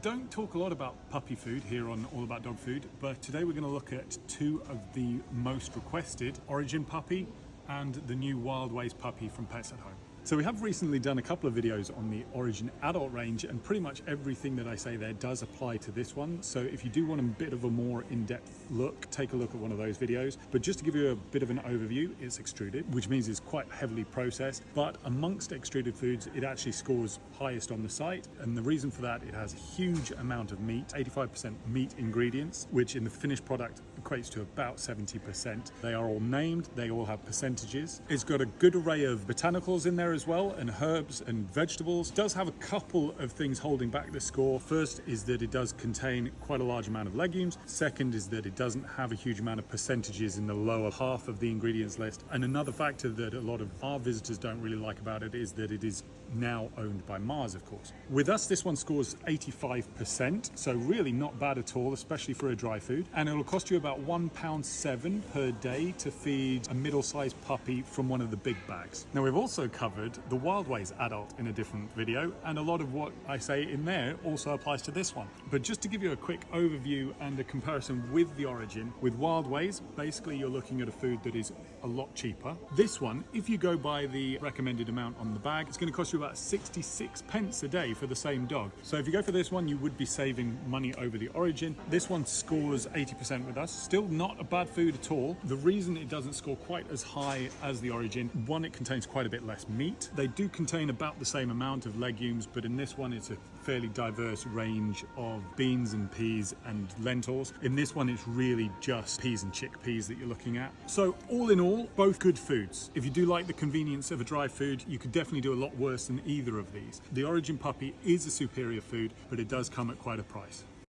don't talk a lot about puppy food here on All About Dog Food, but today we're going to look at two of the most requested, Orijen puppy and the new Wildways puppy from Pets at Home. So we have recently done a couple of videos on the Orijen adult range, and pretty much everything that I say there does apply to this one. So if you do want a bit of a more in-depth look, take a look at one of those videos. But just to give you a bit of an overview, it's extruded, which means it's quite heavily processed. But amongst extruded foods, it actually scores highest on the site. And the reason for that, it has a huge amount of meat, 85% meat ingredients, which in the finished product equates to about 70%. They are all named, they all have percentages. It's got a good array of botanicals in there as well, and herbs and vegetables. It does have a couple of things holding back the score. First is that it does contain quite a large amount of legumes. Second is that it doesn't have a huge amount of percentages in the lower half of the ingredients list. And another factor that a lot of our visitors don't really like about it is that it is now owned by Mars, of course. With us, this one scores 85%, so really not bad at all, especially for a dry food. And it'll cost you about £1.07 per day to feed a middle-sized puppy from one of the big bags. Now, we've also covered the Wildways adult in a different video, and a lot of what I say in there also applies to this one. But just to give you a quick overview and a comparison with the Orijen, with Wildways, basically you're looking at a food that is a lot cheaper. This one, if you go by the recommended amount on the bag, it's going to cost you about 66 pence a day for the same dog. So if you go for this one, you would be saving money over the Orijen. This one scores 80% with us. Still not a bad food at all. The reason it doesn't score quite as high as the Orijen, one, it contains quite a bit less meat. They do contain about the same amount of legumes, but in this one it's a fairly diverse range of beans and peas and lentils. In this one it's really just peas and chickpeas that you're looking at. So all in all, both good foods. If you do like the convenience of a dry food, you could definitely do a lot worse than either of these. The Orijen puppy is a superior food, but it does come at quite a price.